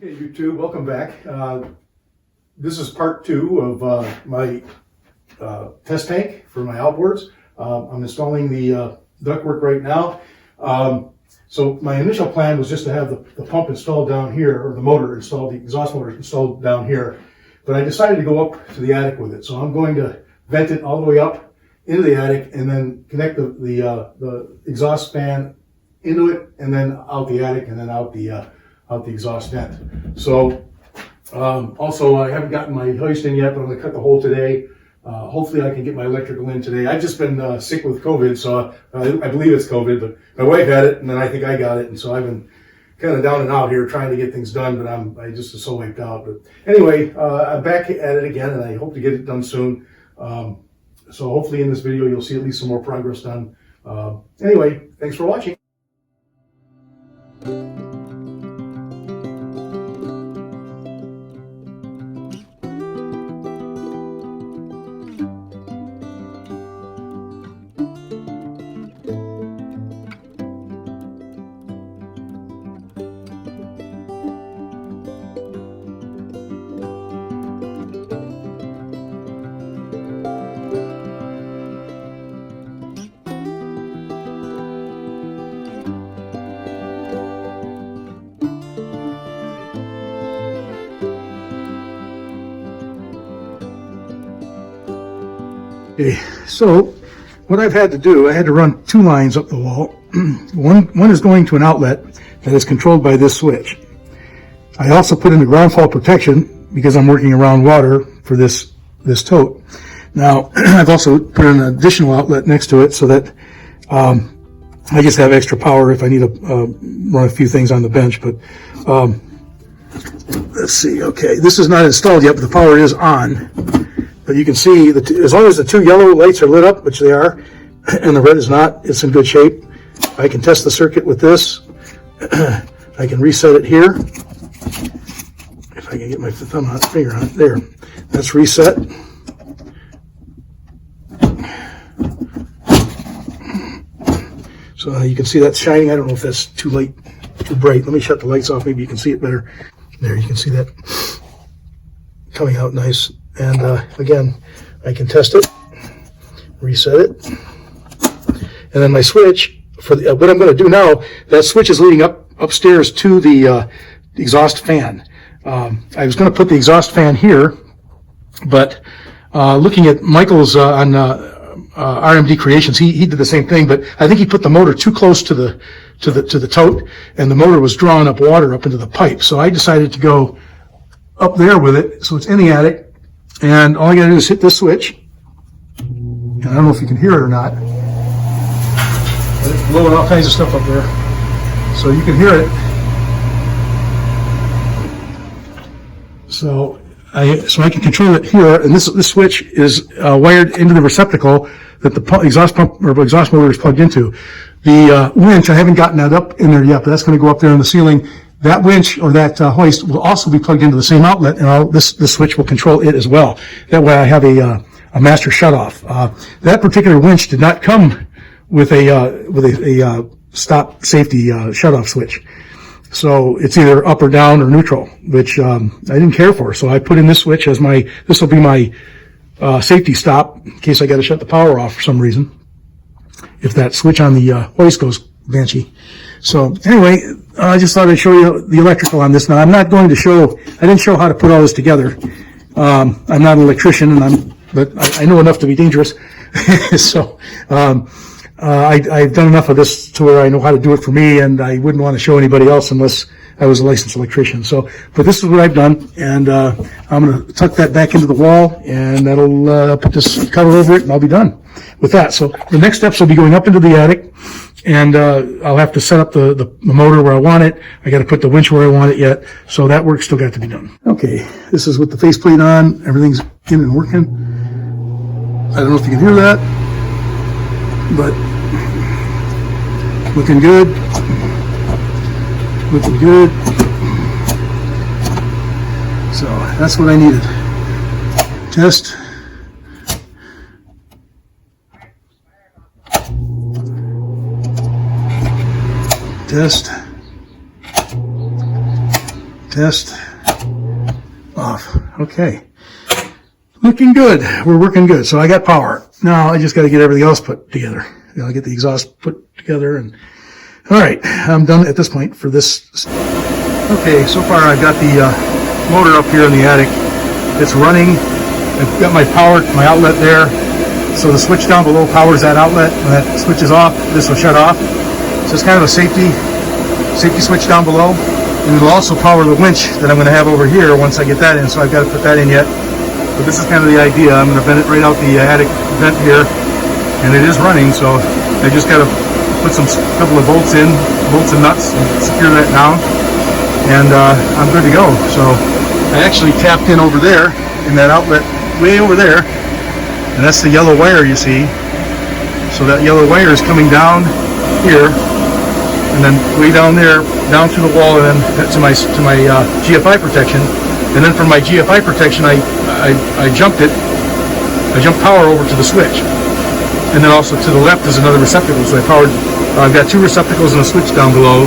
Okay, YouTube, welcome back. This is part 2 of my test tank for my outboards. I'm installing the ductwork right now. So my initial plan was just to have the pump installed down here, or the motor installed, the exhaust motor installed down here. But I decided to go up to the attic with it. So I'm going to vent it all the way up into the attic and then connect the exhaust fan into it, and then out the attic, and then out the exhaust vent. So also I haven't gotten my hoist in yet, but I'm going to cut the hole today. Hopefully I can get my electrical in today. I've just been sick with COVID, so I believe it's COVID, but my wife had it, and then I think I got it, and so I've been kind of down and out here trying to get things done, but I just was so wiped out. But anyway, I'm back at it again, and I hope to get it done soon. So hopefully in this video you'll see at least some more progress done. Anyway, thanks for watching. Okay, so what I've had to do, I had to run 2 lines up the wall. One is going to an outlet that is controlled by this switch. I also put in the ground fault protection because I'm working around water for this tote. Now, I've also put in an additional outlet next to it so that I just have extra power if I need to run a few things on the bench. But let's see, okay, this is not installed yet, but the power is on. But you can see that as long as the 2 yellow lights are lit up, which they are, and the red is not, it's in good shape. I can test the circuit with this. I can reset it here. If I can get my finger on it, there. That's reset. So you can see that's shining. I don't know if that's too light, too bright. Let me shut the lights off. Maybe you can see it better. There, you can see that coming out nice. And again, I can test it, reset it, and then my switch for what I'm going to do now. That switch is leading upstairs to the exhaust fan. I was going to put the exhaust fan here, but looking at Michael's on RMD Creations, he did the same thing, but I think he put the motor too close to the tote, and the motor was drawing up water up into the pipe. So I decided to go up there with it, so it's in the attic. And all I gotta do is hit this switch. And I don't know if you can hear it or not. But it's blowing all kinds of stuff up there. So you can hear it. So I can control it here. And this switch is wired into the receptacle that the exhaust pump or exhaust motor is plugged into. The winch, I haven't gotten that up in there yet, but that's going to go up there in the ceiling. That winch or that hoist will also be plugged into the same outlet, and this switch will control it as well. That way I have a master shutoff. That particular winch did not come with a stop safety shutoff switch. So it's either up or down or neutral, which I didn't care for. So I put in this switch as this will be my safety stop in case I got to shut the power off for some reason, if that switch on the hoist goes banshee. So anyway, I just thought I'd show you the electrical on this. Now I'm not going to I didn't show how to put all this together. I'm not an electrician, but I know enough to be dangerous. So I've done enough of this to where I know how to do it for me, and I wouldn't want to show anybody else unless I was a licensed electrician. So, but this is what I've done, and I'm going to tuck that back into the wall, and that'll put this cover over it, and I'll be done with that. So the next steps will be going up into the attic. And I'll have to set up the motor where I want it. I got to put the winch where I want it yet. So that work's still got to be done. Okay, this is with the faceplate on. Everything's in and working. I don't know if you can hear that, but looking good. Looking good. So that's what I needed. Test. Test. Test. Off. Okay. Looking good. We're working good. So I got power. Now I just got to get everything else put together. I got to get the exhaust put together. And all right, I'm done at this point for this. Okay, so far I've got the motor up here in the attic. It's running. I've got my power, my outlet there. So the switch down below powers that outlet. When that switches off, this will shut off. So it's kind of a safety switch down below. And it'll also power the winch that I'm going to have over here once I get that in. So I've got to put that in yet. But this is kind of the idea. I'm going to vent it right out the attic vent here. And it is running, so I just got to put couple of bolts and nuts and secure that down. And I'm good to go. So I actually tapped in over there in that outlet way over there. And that's the yellow wire you see. So that yellow wire is coming down here. And then way down there, down through the wall, and then to my GFI protection. And then from my GFI protection, I jumped it. I jumped power over to the switch. And then also to the left is another receptacle. So I've got two receptacles and a switch down below.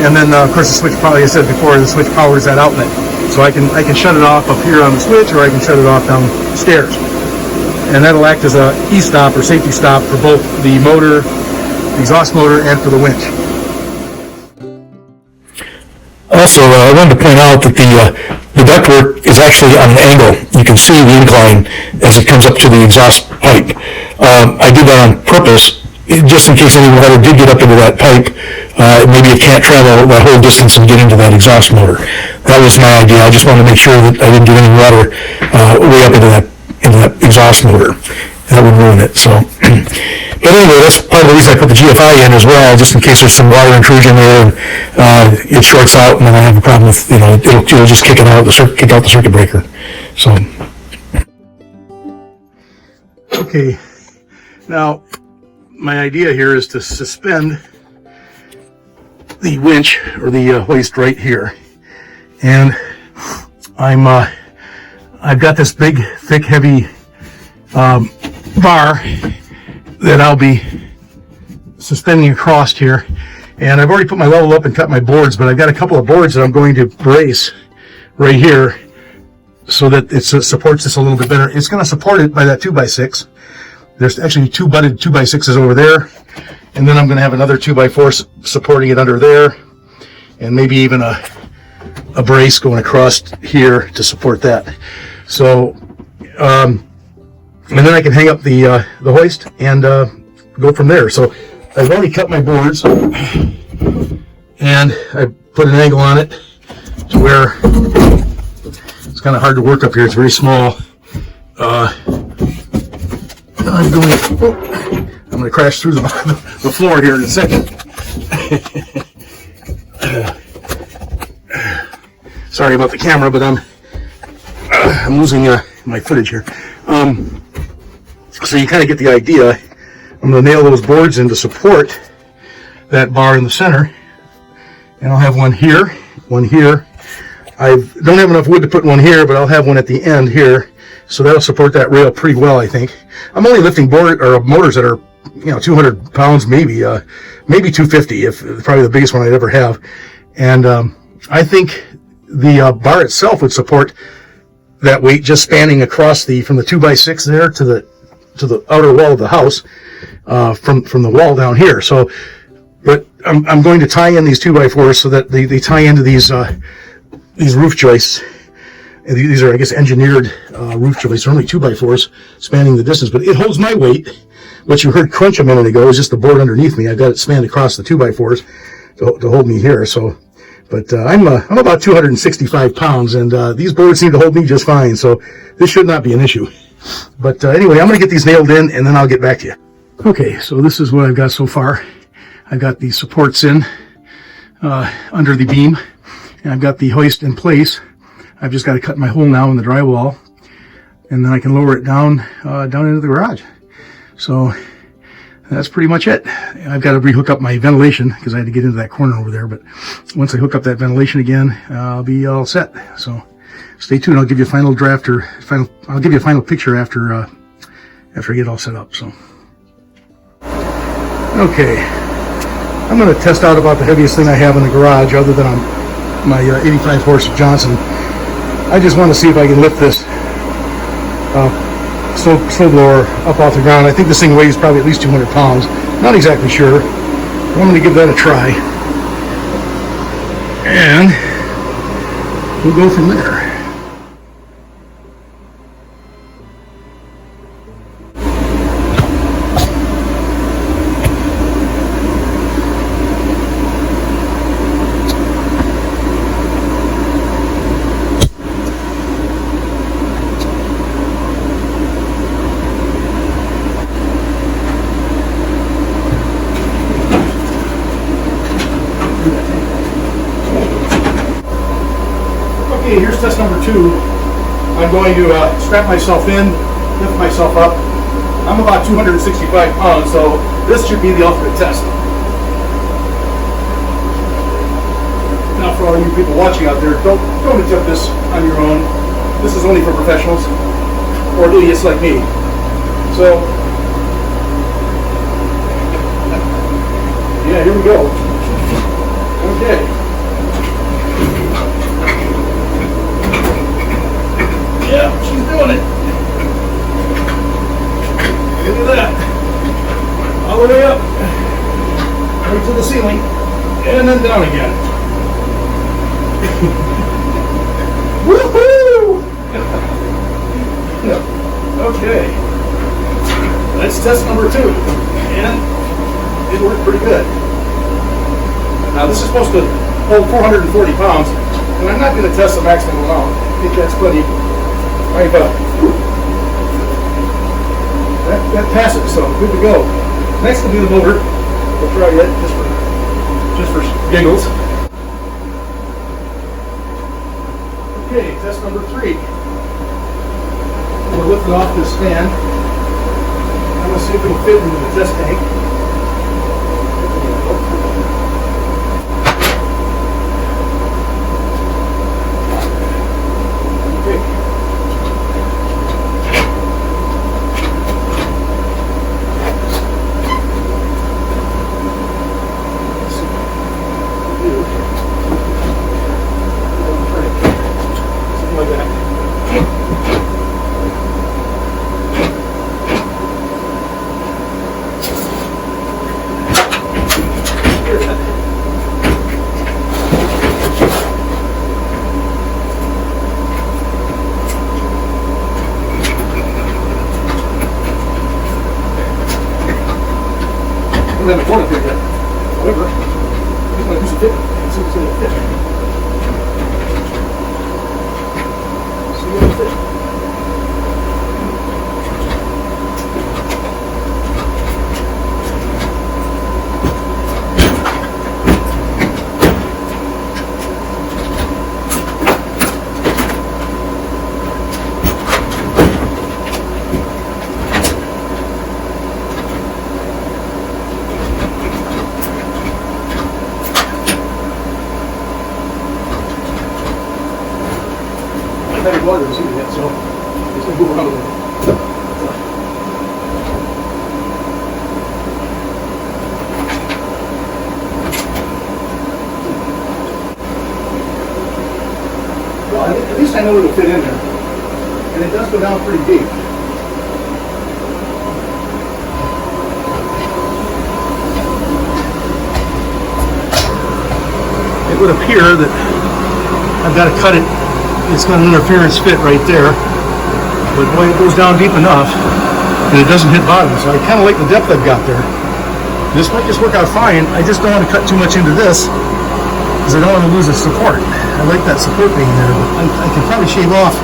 And then of course the switch, probably I said before, the switch powers that outlet. So I can shut it off up here on the switch, or I can shut it off downstairs. And that'll act as a e-stop or safety stop for both the motor, the exhaust motor, and for the winch. Also, I wanted to point out that the ductwork is actually on an angle. You can see the incline as it comes up to the exhaust pipe. I did that on purpose, just in case any water did get up into that pipe. Maybe it can't travel that whole distance and get into that exhaust motor. That was my idea. I just wanted to make sure that I didn't get any water way up into that exhaust motor. That would ruin it. So, but anyway, that's part of the reason I put the GFI in as well, just in case there's some water intrusion there and it shorts out, and then I have a problem with, it'll just kick out the circuit breaker. So. Okay, now my idea here is to suspend the winch or the hoist right here, and I've got this big, thick, heavy bar that I'll be suspending across here, and I've already put my level up and cut my boards, but I've got a couple of boards that I'm going to brace right here so that it supports this a little bit better. It's going to support it by that 2x6. There's actually two butted 2x6s over there, and then I'm going to have another 2x4 supporting it under there, and maybe even a brace going across here to support that. So and then I can hang up the hoist and go from there. So I've already cut my boards, and I put an angle on it to where it's kind of hard to work up here. It's very small. I'm going to crash through the floor here in a second. Sorry about the camera, but I'm losing my footage here. So you kind of get the idea. I'm going to nail those boards in to support that bar in the center, and I'll have one here, one here. I don't have enough wood to put one here, but I'll have one at the end here, so that'll support that rail pretty well, I think. I'm only lifting motors that are 200 pounds, maybe 250, if probably the biggest one I'd ever have. And I think the bar itself would support that weight just spanning across from the 2x6 there to the outer wall of the house, from the wall down here. So, but I'm going to tie in these 2x4s so that they tie into these roof joists. And these are, I guess, engineered roof joists. They're only 2x4s spanning the distance, but it holds my weight. What you heard crunch a minute ago is just the board underneath me. I've got it spanned across the 2x4s to hold me here. So, but I'm about 265 pounds, and these boards seem to hold me just fine. So this should not be an issue. But anyway, I'm going to get these nailed in, and then I'll get back to you. Okay, so this is what I've got so far. I've got the supports in under the beam, and I've got the hoist in place. I've just got to cut my hole now in the drywall, and then I can lower it down into the garage. So that's pretty much it. I've got to rehook up my ventilation because I had to get into that corner over there. But once I hook up that ventilation again, I'll be all set. So stay tuned. I'll give you a final draft I'll give you a final picture after I get it all set up. So okay, I'm going to test out about the heaviest thing I have in the garage, other than my 85 horse Johnson. I just want to see if I can lift this snow blower up off the ground. I think this thing weighs probably at least 200 pounds. Not exactly sure. I'm going to give that a try. And we'll go from there. Okay, here's test number 2. I'm going to strap myself in, lift myself up. I'm about 265 pounds, so this should be the ultimate test. Now, for all you people watching out there, don't attempt this on your own. This is only for professionals or idiots like me. So, yeah, here we go. Okay. Yeah, she's doing it. Look at that. All the way up. Right to the ceiling. And then down again. Woohoo! Okay. That's test number 2. And it worked pretty good. Now this is supposed to hold 440 pounds. And I'm not going to test the maximum amount. I think that's plenty. That passes, so good to go. Next will be the motor. We'll try it just for giggles. Okay, test number 3. We'll lift it off this stand. I'm going to see if it'll fit into the test tank. I haven't torn it here yet. However, I'm going to do some fitting and see if it's going to fit. See what it fits. Better water is heating it, so it's going to move around a little. Well, at least I know it'll fit in there. And it does go down pretty deep. It would appear that I've got to cut it. It's got an interference fit right there, but boy, it goes down deep enough and it doesn't hit bottom, so I kind of like the depth I've got there. This might just work out fine. I just don't want to cut too much into this because I don't want to lose the support. I like that support being there, but I can probably shave off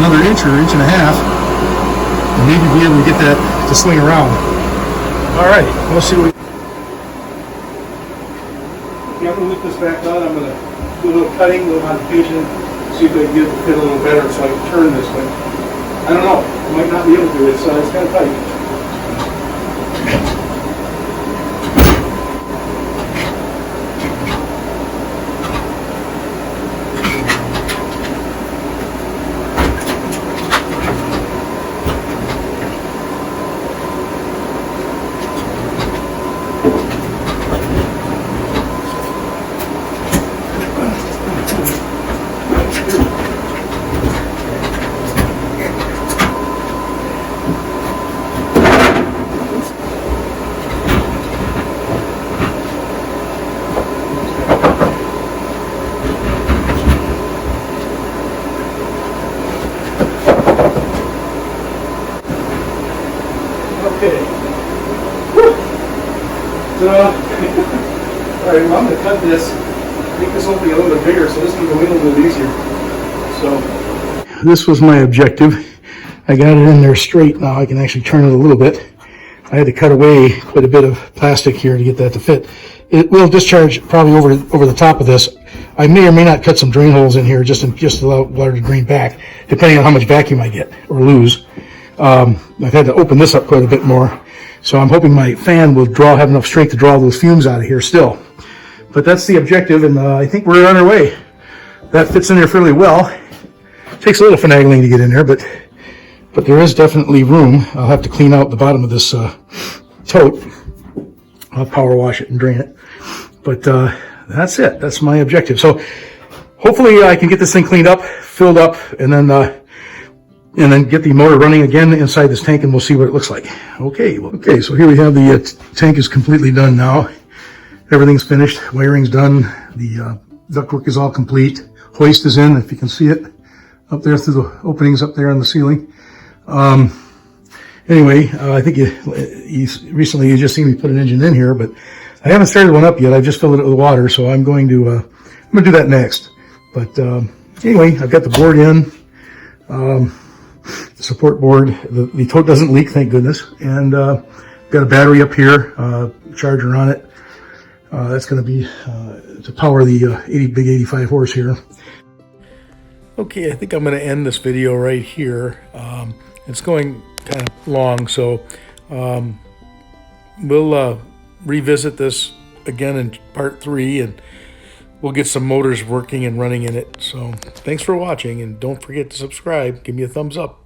another inch or inch and a half and maybe be able to get that to swing around. All right, we'll see what I'm going to lift this back on. I'm going to do a little cutting, a little modification. See if I can get it to fit a little better so I can turn this way. I don't know. I might not be able to. It's kind of tight. Okay. Whew. So, all right, well, I'm going to cut this, make this opening a little bit bigger so this can go in a little bit easier. So, this was my objective. I got it in there straight now. I can actually turn it a little bit. I had to cut away quite a bit of plastic here to get that to fit. It will discharge probably over the top of this. I may or may not cut some drain holes in here just to allow water to drain back, depending on how much vacuum I get or lose. I've had to open this up quite a bit more, so I'm hoping my fan will have enough strength to draw those fumes out of here still. But that's the objective, and I think we're on our way. That fits in there fairly well. Takes a little finagling to get in there, but there is definitely room. I'll have to clean out the bottom of this tote. I'll power wash it and drain it. But that's it. That's my objective. So hopefully I can get this thing cleaned up, filled up, and then get the motor running again inside this tank, and we'll see what it looks like. Okay, so here we have the tank is completely done now. Everything's finished. Wiring's done. The ductwork is all complete. Hoist is in, if you can see it, up there through the openings up there on the ceiling. Anyway, I think recently you just seen me put an engine in here, but I haven't started one up yet. I've just filled it with water, so I'm going to do that next. But anyway, I've got the board in, the support board. The tote doesn't leak, thank goodness, and got a battery up here, charger on it. That's going to be to power the big 85 horse here. Okay, I think I'm going to end this video right here. It's going kind of long, so we'll revisit this again in part 3, and we'll get some motors working and running in it. So thanks for watching, and don't forget to subscribe. Give me a thumbs up.